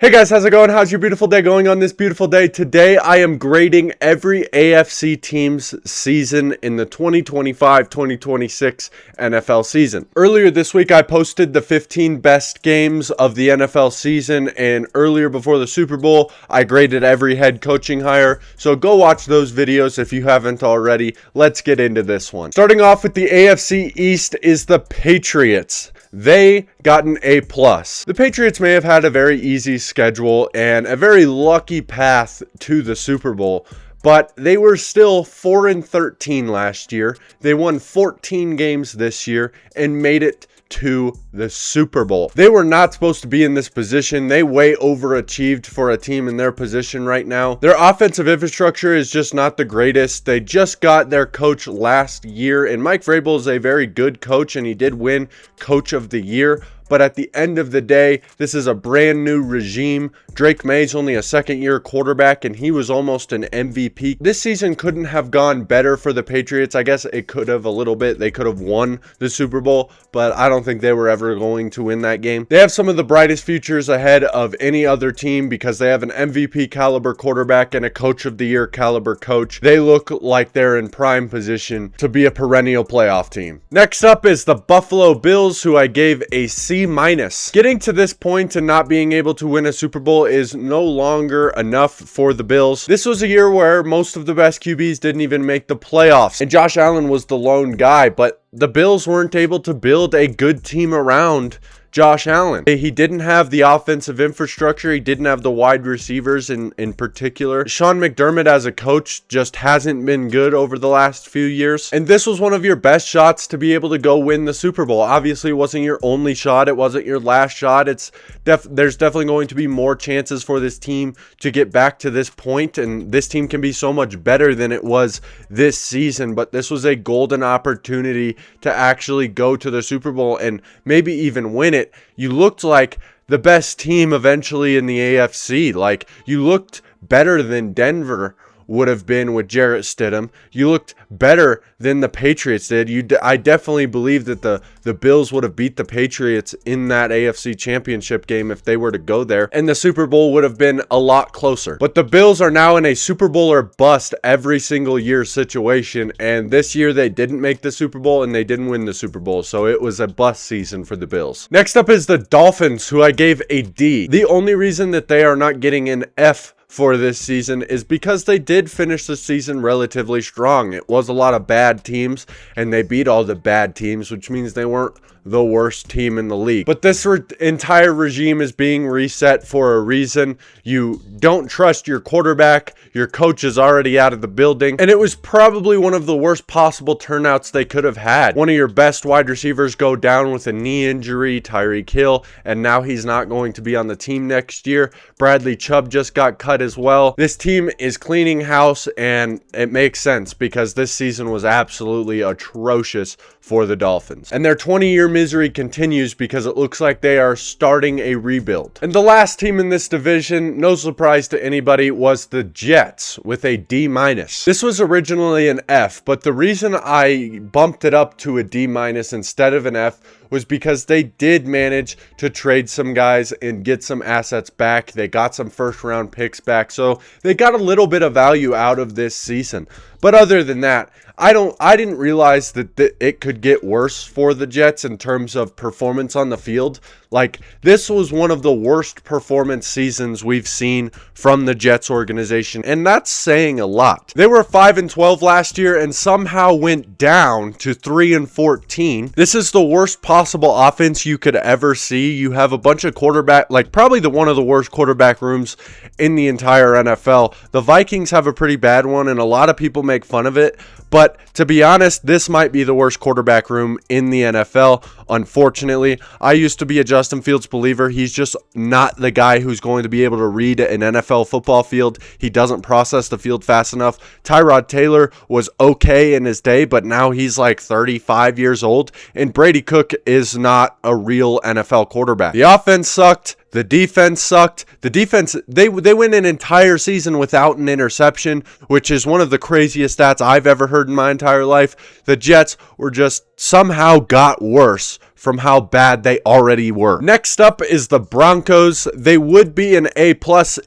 Hey guys, how's it going? How's your beautiful day going on this beautiful day? Today I am grading every AFC team's season in the 2025-2026 NFL season. Earlier this week I posted the 15 best games of the NFL season, and earlier before the Super Bowl I graded every head coaching hire. So go watch those videos if you haven't already. Let's get into this one. Starting off with the AFC East is the Patriots. They got an A+. The Patriots may have had a very easy schedule and a very lucky path to the Super Bowl, but they were still 4-13 last year. They won 14 games this year and made it to the Super Bowl. They were not supposed to be in this position. They way overachieved for a team in their position right now. Their offensive infrastructure is just not the greatest. They just got their coach last year, and Mike Vrabel is a very good coach, and he did win Coach of the Year. But at the end of the day, this is a brand new regime. Drake May's only a second-year quarterback, and he was almost an MVP. This season couldn't have gone better for the Patriots. I guess it could have a little bit. They could have won the Super Bowl, but I don't think they were ever going to win that game. They have some of the brightest futures ahead of any other team because they have an MVP caliber quarterback and a Coach of the Year caliber coach. They look like they're in prime position to be a perennial playoff team. Next up is the Buffalo Bills, who I gave a C-. Getting to this point and not being able to win a Super Bowl is no longer enough for the Bills. This was a year where most of the best QBs didn't even make the playoffs, and Josh Allen was the lone guy, but the Bills weren't able to build a good team around Josh Allen. He didn't have the offensive infrastructure. He didn't have the wide receivers in particular. Sean McDermott as a coach just hasn't been good over the last few years. And this was one of your best shots to be able to go win the Super Bowl. Obviously, it wasn't your only shot. It wasn't your last shot. There's definitely going to be more chances for this team to get back to this point. And this team can be so much better than it was this season. But this was a golden opportunity to actually go to the Super Bowl and maybe even win it. You looked like the best team eventually in the AFC. Like, you looked better than Denver would have been with Jarrett Stidham. You looked better than the Patriots did. I definitely believe that the Bills would have beat the Patriots in that AFC championship game if they were to go there, and the Super Bowl would have been a lot closer. But the Bills are now in a Super Bowl or bust every single year situation, and this year they didn't make the Super Bowl and they didn't win the Super Bowl, so it was a bust season for the Bills. Next up is the Dolphins, who I gave a D. The only reason that they are not getting an F for this season is because they did finish the season relatively strong. It was a lot of bad teams, and they beat all the bad teams, which means they weren't the worst team in the league. But this entire regime is being reset for a reason. You don't trust your quarterback. Your coach is already out of the building, and it was probably one of the worst possible turnouts they could have had. One of your best wide receivers go down with a knee injury, Tyreek Hill, and now he's not going to be on the team next year. Bradley Chubb just got cut as well. This team is cleaning house, and it makes sense because this season was absolutely atrocious for the Dolphins. And their 20-year misery continues because it looks like they are starting a rebuild. And the last team in this division, no surprise to anybody, was the Jets with a D-. This was originally an F, but the reason I bumped it up to a D- instead of an F was because they did manage to trade some guys and get some assets back. They got some first-round picks back, so they got a little bit of value out of this season. But other than that, I didn't realize that it could get worse for the Jets in terms of performance on the field. Like, this was one of the worst performance seasons we've seen from the Jets organization, and that's saying a lot. They were 5-12 last year and somehow went down to 3-14. This is the worst possible offense you could ever see. You have a bunch of quarterback, like probably one of the worst quarterback rooms in the entire NFL. The Vikings have a pretty bad one, and a lot of people make fun of it. But to be honest, this might be the worst quarterback room in the NFL. Unfortunately, I used to be a Justin Fields believer. He's just not the guy who's going to be able to read an NFL football field. He doesn't process the field fast enough. Tyrod Taylor was okay in his day, but now he's like 35 years old. And Brady Cook is not a real NFL quarterback. The offense sucked. The defense sucked. The defense, they went an entire season without an interception, which is one of the craziest stats I've ever heard heard in my entire life. The Jets were just somehow got worse from how bad they already were. Next up is the Broncos. They would be an A+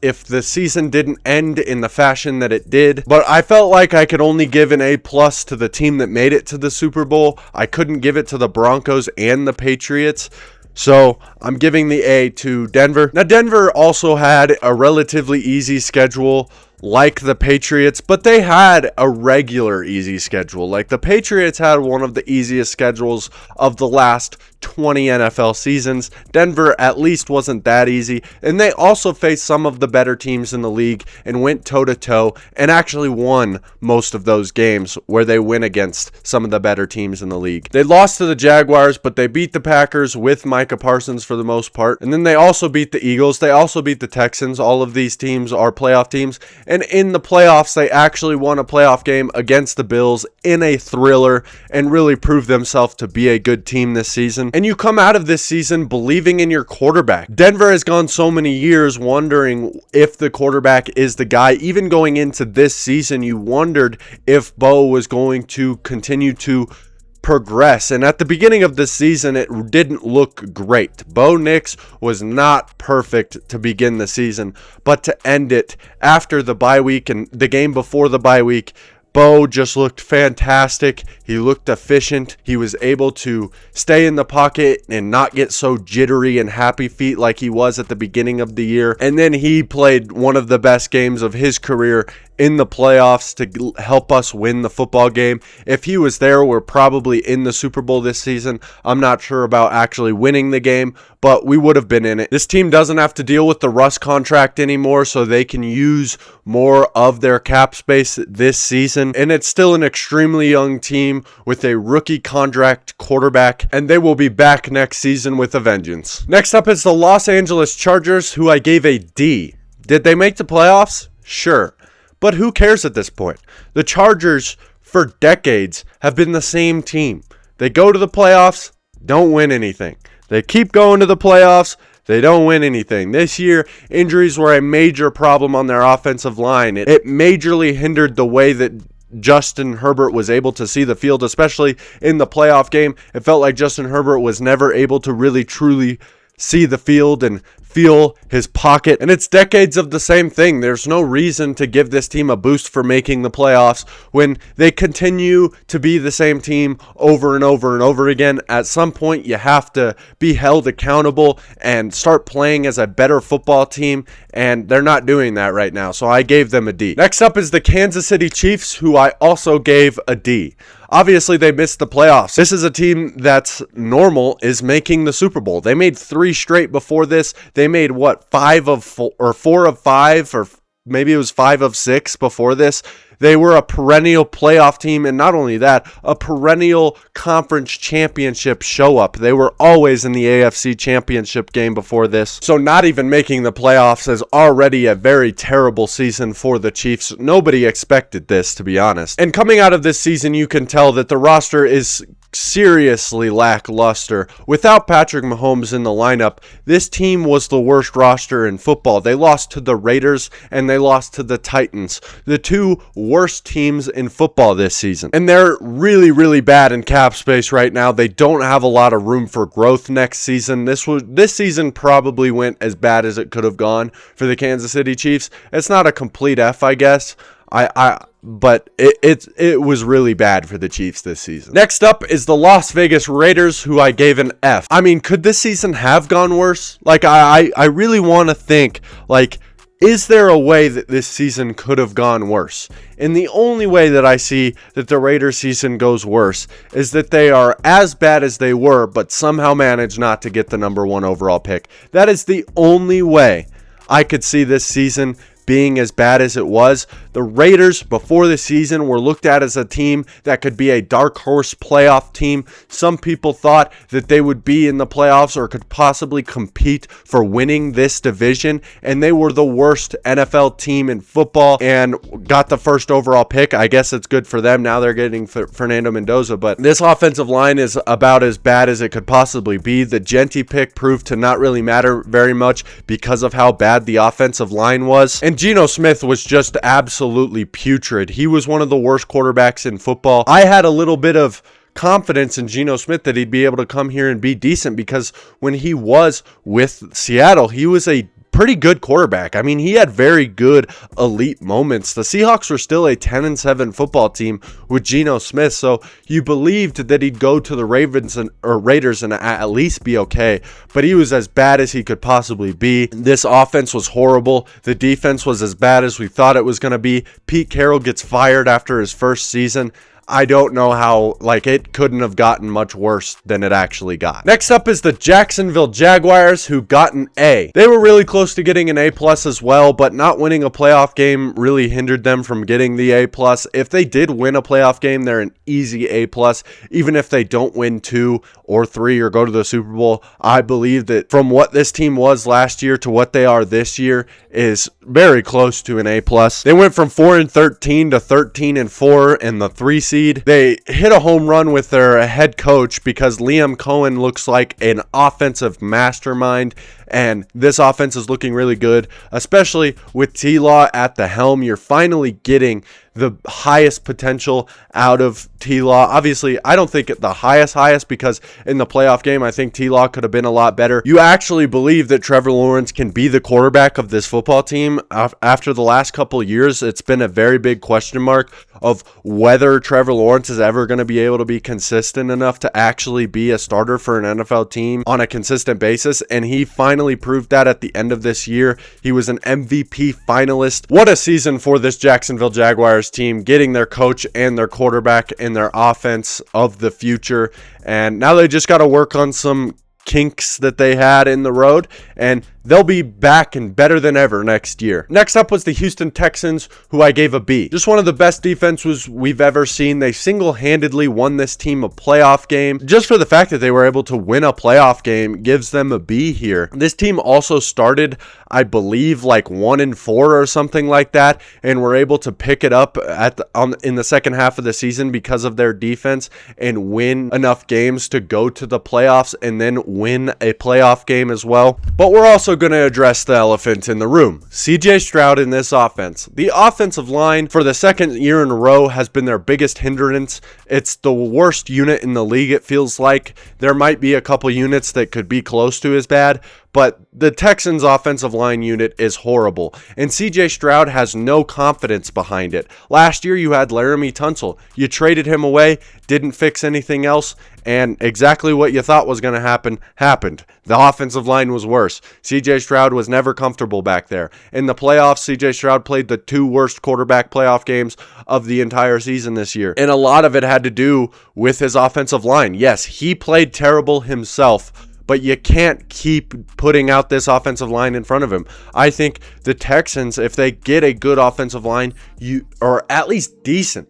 if the season didn't end in the fashion that it did, but I felt like I could only give an A+ to the team that made it to the Super Bowl. I couldn't give it to the Broncos and the Patriots. So I'm giving the A to Denver. Now, Denver also had a relatively easy schedule like the Patriots, but they had a regular easy schedule. Like the Patriots had one of the easiest schedules of the last 20 NFL seasons. Denver at least wasn't that easy, and they also faced some of the better teams in the league and went toe-to-toe and actually won most of those games where they win against some of the better teams in the league. They lost to the Jaguars, but they beat the Packers with Micah Parsons for the most part, and then they also beat the Eagles. They also beat the Texans. All of these teams are playoff teams, and in the playoffs, they actually won a playoff game against the Bills in a thriller and really proved themselves to be a good team this season. And you come out of this season believing in your quarterback. Denver has gone so many years wondering if the quarterback is the guy. Even going into this season, you wondered if Bo was going to continue to progress, and at the beginning of the season it didn't look great. Bo Nix was not perfect to begin the season, but to end it after the bye week and the game before the bye week, Bo just looked fantastic. He looked efficient. He was able to stay in the pocket and not get so jittery and happy feet like he was at the beginning of the year. And then he played one of the best games of his career in the playoffs to help us win the football game. If he was there, we're probably in the Super Bowl this season. I'm not sure about actually winning the game, but we would have been in it. This team doesn't have to deal with the Russ contract anymore, so they can use more of their cap space this season. And it's still an extremely young team with a rookie contract quarterback, and they will be back next season with a vengeance. Next up is the Los Angeles Chargers, who I gave a D. Did they make the playoffs? Sure. But who cares at this point? The Chargers, for decades, have been the same team. They go to the playoffs, don't win anything. They keep going to the playoffs, they don't win anything. This year, injuries were a major problem on their offensive line. It majorly hindered the way that Justin Herbert was able to see the field, especially in the playoff game. It felt like Justin Herbert was never able to really truly see the field and feel his pocket, and it's decades of the same thing. There's no reason to give this team a boost for making the playoffs when they continue to be the same team over and over and over again. At some point, you have to be held accountable and start playing as a better football team, and they're not doing that right now, so I gave them a D. Next up is the Kansas City Chiefs, who I also gave a D. Obviously, they missed the playoffs. This is a team that's normal is making the Super Bowl. They made 3 straight before this. They made, 5 of 4 or 4 of 5, or maybe it was 5 of 6 before this. They were a perennial playoff team, and not only that, a perennial conference championship show-up. They were always in the AFC championship game before this. So not even making the playoffs is already a very terrible season for the Chiefs. Nobody expected this, to be honest. And coming out of this season, you can tell that the roster is seriously lackluster. Without Patrick Mahomes in the lineup, this team was the worst roster in football. They lost to the Raiders and they lost to the Titans, the 2 worst teams in football this season. And they're really, really bad in cap space right now. They don't have a lot of room for growth next season. This season probably went as bad as it could have gone for the Kansas City Chiefs. It's not a complete F, I guess. But it was really bad for the Chiefs this season. Next up is the Las Vegas Raiders, who I gave an F. I mean, could this season have gone worse? Like, I really want to think, like, is there a way that this season could have gone worse? And the only way that I see that the Raiders season goes worse is that they are as bad as they were, but somehow managed not to get the number 1 overall pick. That is the only way I could see this season being as bad as it was. The Raiders before the season were looked at as a team that could be a dark horse playoff team. Some people thought that they would be in the playoffs or could possibly compete for winning this division, and they were the worst NFL team in football and got the first overall pick. I guess it's good for them. Now they're getting Fernando Mendoza, but this offensive line is about as bad as it could possibly be. The Genti pick proved to not really matter very much because of how bad the offensive line was. And Geno Smith was just absolutely putrid. He was one of the worst quarterbacks in football. I had a little bit of confidence in Geno Smith that he'd be able to come here and be decent, because when he was with Seattle, he was a pretty good quarterback. I mean, he had very good elite moments. The Seahawks were still a 10-7 football team with Geno Smith, so you believed that he'd go to the Raiders and at least be okay, but he was as bad as he could possibly be. This offense was horrible. The defense was as bad as we thought it was going to be. Pete Carroll gets fired after his first season. I don't know how, it couldn't have gotten much worse than it actually got. Next up is the Jacksonville Jaguars, who got an A. They were really close to getting an A+ as well, but not winning a playoff game really hindered them from getting the A+. If they did win a playoff game, they're an easy A+. Even if they don't win 2 or 3 or go to the Super Bowl, I believe that from what this team was last year to what they are this year is very close to an A+. They went from 4-13 to 13-4 in the 3 seed. They hit a home run with their head coach, because Liam Cohen looks like an offensive mastermind, and this offense is looking really good, especially with T-Law at the helm. You're finally getting the highest potential out of T-Law. Obviously, I don't think the highest, because in the playoff game, I think T-Law could have been a lot better. You actually believe that Trevor Lawrence can be the quarterback of this football team. After the last couple years, it's been a very big question mark of whether Trevor Lawrence is ever going to be able to be consistent enough to actually be a starter for an NFL team on a consistent basis, and he finally proved that at the end of this year. He was an MVP finalist. What a season for this Jacksonville Jaguars team, getting their coach and their quarterback and their offense of the future, and now they just got to work on some kinks that they had in the road, and they'll be back and better than ever next year. Next up was the Houston Texans, who I gave a B. Just one of the best defenses we've ever seen. They single-handedly won this team a playoff game. Just for the fact that they were able to win a playoff game gives them a B here. This team also started, I believe, 1-4 or something like that, and were able to pick it up in the second half of the season because of their defense and win enough games to go to the playoffs and then win a playoff game as well. But we're also going to address the elephant in the room. CJ Stroud in this offense. The offensive line for the second year in a row has been their biggest hindrance. It's the worst unit in the league, it feels like. There might be a couple units that could be close to as bad, but the Texans' offensive line unit is horrible, and CJ Stroud has no confidence behind it. Last year, you had Laramie Tunsil. You traded him away, didn't fix anything else, and exactly what you thought was going to happen, happened. The offensive line was worse. CJ Stroud was never comfortable back there. In the playoffs, CJ Stroud played the 2 worst quarterback playoff games of the entire season this year, and a lot of it had to do with his offensive line. Yes, he played terrible himself, but you can't keep putting out this offensive line in front of him. I think the Texans, if they get a good offensive line, or at least decent,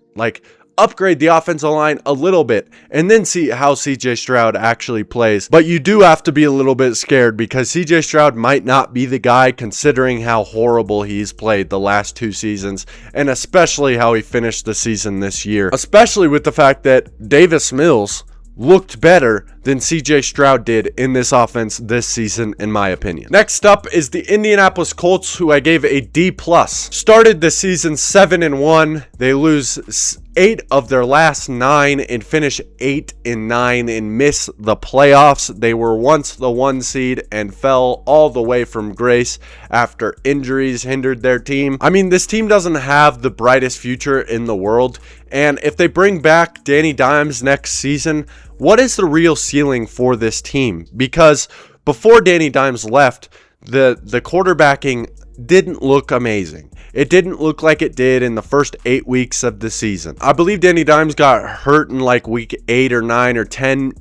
upgrade the offensive line a little bit and then see how CJ Stroud actually plays. But you do have to be a little bit scared, because CJ Stroud might not be the guy, considering how horrible he's played the last 2 seasons, and especially how he finished the season this year, especially with the fact that Davis Mills looked better than CJ Stroud did in this offense this season, in my opinion. Next up is the Indianapolis Colts, who I gave a D+. Started the season 7-1. They lose 8 of their last 9 and finish 8-9 and miss the playoffs. They were once the 1 seed and fell all the way from grace after injuries hindered their team. I mean, this team doesn't have the brightest future in the world, and if they bring back Danny Dimes next season, what is the real ceiling for this team? Because before Danny Dimes left, the quarterbacking didn't look amazing. It didn't look like it did in the first 8 weeks of the season. I believe Danny Dimes got hurt in week 8 or 9 or 10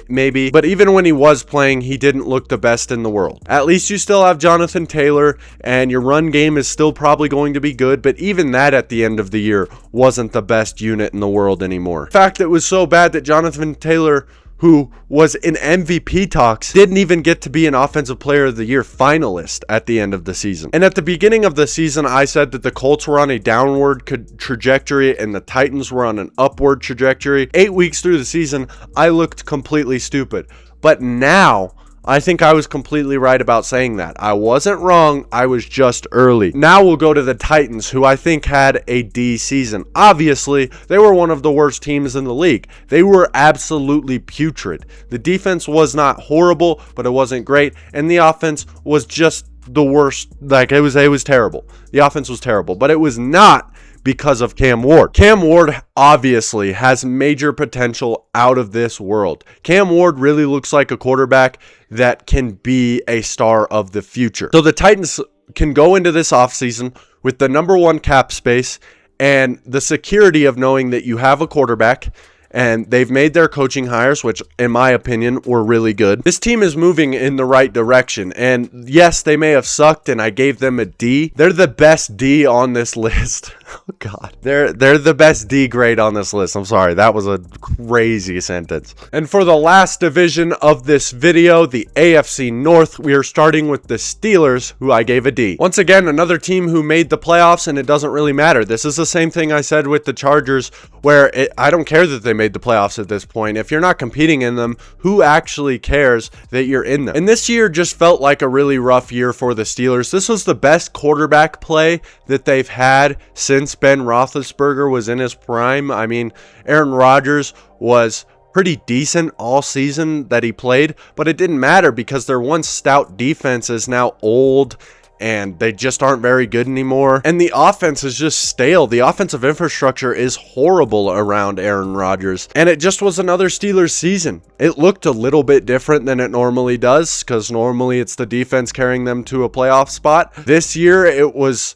maybe, but even when he was playing, he didn't look the best in the world. At least you still have Jonathan Taylor, and your run game is still probably going to be good, but even that at the end of the year wasn't the best unit in the world anymore. In fact, it was so bad that Jonathan Taylor, who was in MVP talks, didn't even get to be an Offensive Player of the Year finalist at the end of the season. And at the beginning of the season, I said that the Colts were on a downward trajectory and the Titans were on an upward trajectory. 8 weeks through the season, I looked completely stupid. But now, I think I was completely right about saying that. I wasn't wrong, I was just early. Now we'll go to the Titans, who I think had a D season. Obviously, they were one of the worst teams in the league. They were absolutely putrid. The defense was not horrible, but it wasn't great, and the offense was just the worst. Like, it was terrible. The offense was terrible, but it was not because of Cam Ward. Cam Ward obviously has major potential out of this world. Cam Ward really looks like a quarterback that can be a star of the future. So the Titans can go into this offseason with the number one cap space and the security of knowing that you have a quarterback, and they've made their coaching hires, which in my opinion were really good. This team is moving in the right direction, and yes, they may have sucked and I gave them a D. They're the best D on this list. Oh God, they're the best D grade on this list. I'm sorry, that was a crazy sentence. And for the last division of this video, the AFC North, we are starting with the Steelers, who I gave a D. Once again, another team who made the playoffs, and it doesn't really matter. This is the same thing I said with the Chargers, where I don't care that they made the playoffs at this point. If you're not competing in them, who actually cares that you're in them? And this year just felt like a really rough year for the Steelers. This was the best quarterback play that they've had since Ben Roethlisberger was in his prime. I mean, Aaron Rodgers was pretty decent all season that he played, but it didn't matter because their once stout defense is now old and they just aren't very good anymore. And the offense is just stale. The offensive infrastructure is horrible around Aaron Rodgers. And it just was another Steelers season. It looked a little bit different than it normally does, because normally it's the defense carrying them to a playoff spot. This year it was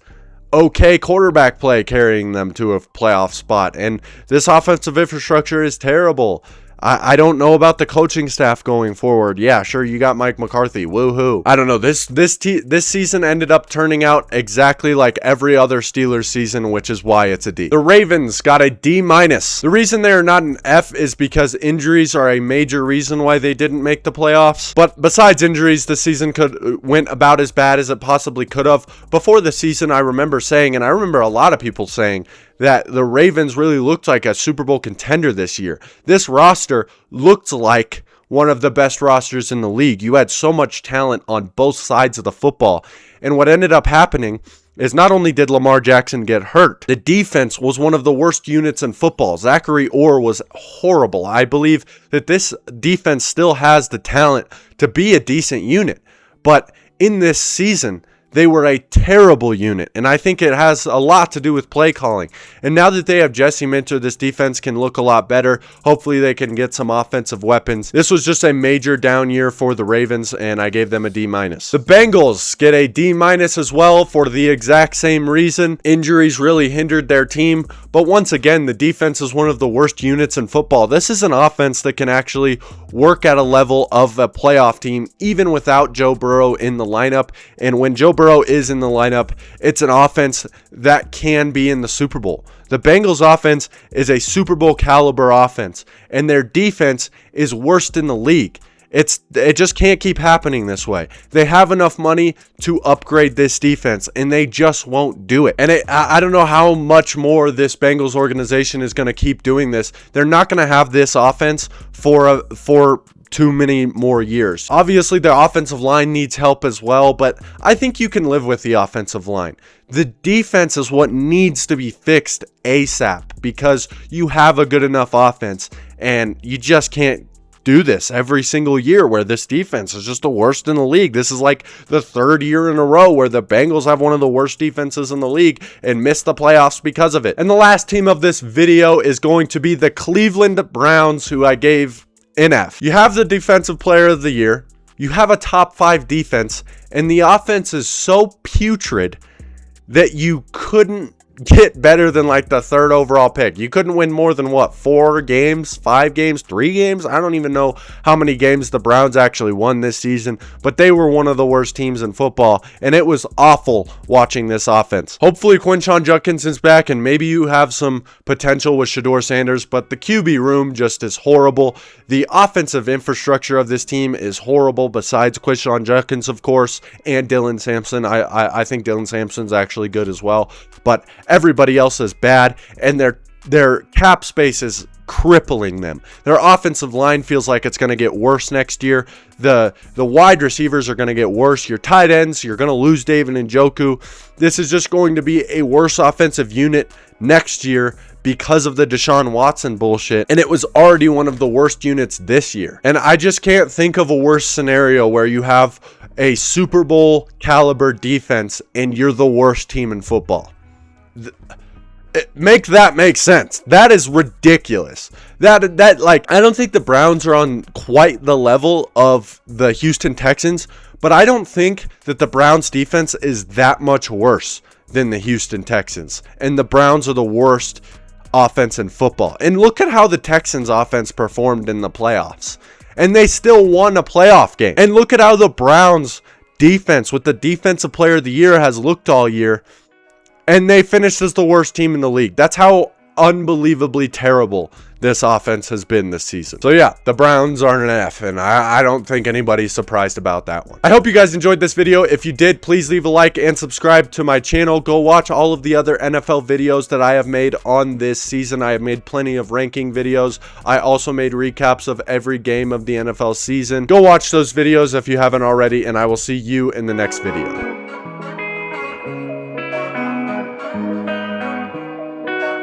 okay quarterback play carrying them to a playoff spot. And this offensive infrastructure is terrible. I don't know about the coaching staff going forward. Yeah, sure, you got Mike McCarthy. Woohoo. I don't know. This season ended up turning out exactly like every other Steelers season, which is why it's a D. The Ravens got a D-. The reason they are not an F is because injuries are a major reason why they didn't make the playoffs. But besides injuries, the season went about as bad as it possibly could have. Before the season, I remember saying, and I remember a lot of people saying, that the Ravens really looked like a Super Bowl contender this year. This roster looked like one of the best rosters in the league. You had so much talent on both sides of the football. And what ended up happening is not only did Lamar Jackson get hurt, the defense was one of the worst units in football. Zachary Orr was horrible. I believe that this defense still has the talent to be a decent unit. But in this season, they were a terrible unit, and I think it has a lot to do with play calling. And now that they have Jesse Minter, this defense can look a lot better. Hopefully they can get some offensive weapons. This was just a major down year for the Ravens, and I gave them a D-. The Bengals get a D- as well for the exact same reason. Injuries really hindered their team, but once again, the defense is one of the worst units in football. This is an offense that can actually work at a level of a playoff team, even without Joe Burrow in the lineup. And when Joe Burrow is in the lineup, it's an offense that can be in the Super Bowl. The Bengals offense is a Super Bowl caliber offense, and their defense is worst in the league. It just can't keep happening this way. They have enough money to upgrade this defense, and they just won't do it. And I don't know how much more this Bengals organization is going to keep doing this. They're not going to have this offense for too many more years. Obviously, the offensive line needs help as well, but I think you can live with the offensive line. The defense is what needs to be fixed ASAP, because you have a good enough offense, and you just can't do this every single year where this defense is just the worst in the league. This is like the third year in a row where the Bengals have one of the worst defenses in the league and missed the playoffs because of it. And the last team of this video is going to be the Cleveland Browns, who I gave an F. You have the defensive player of the year, you have a top 5 defense, and the offense is so putrid that you couldn't get better than like the third overall pick. You couldn't win more than what, 4 games, 5 games, 3 games? I don't even know how many games the Browns actually won this season, but they were one of the worst teams in football, and it was awful watching this offense. Hopefully Quinshon Judkins is back, and maybe you have some potential with Shedeur Sanders, but the QB room just is horrible. The offensive infrastructure of this team is horrible, besides Quinshon Judkins, of course, and Dylan Sampson. I think Dylan Sampson's actually good as well, but everybody else is bad, and their Their cap space is crippling them. Their offensive line feels like it's going to get worse next year. The wide receivers are going to get worse. Your tight ends, you're going to lose David Njoku. This is just going to be a worse offensive unit next year because of the Deshaun Watson bullshit. And it was already one of the worst units this year. And I just can't think of a worse scenario where you have a Super Bowl caliber defense and you're the worst team in football. Make that make sense. That is ridiculous. That like, I don't think the Browns are on quite the level of the Houston Texans, but I don't think that the Browns defense is that much worse than the Houston Texans. And the Browns are the worst offense in football. And look at how the Texans offense performed in the playoffs. And they still won a playoff game. And look at how the Browns defense with the defensive player of the year has looked all year. And they finished as the worst team in the league. That's how unbelievably terrible this offense has been this season. So yeah, the Browns are an F, and I don't think anybody's surprised about that one. I hope you guys enjoyed this video. If you did, please leave a like and subscribe to my channel. Go watch all of the other NFL videos that I have made on this season. I have made plenty of ranking videos. I also made recaps of every game of the NFL season. Go watch those videos if you haven't already, and I will see you in the next video.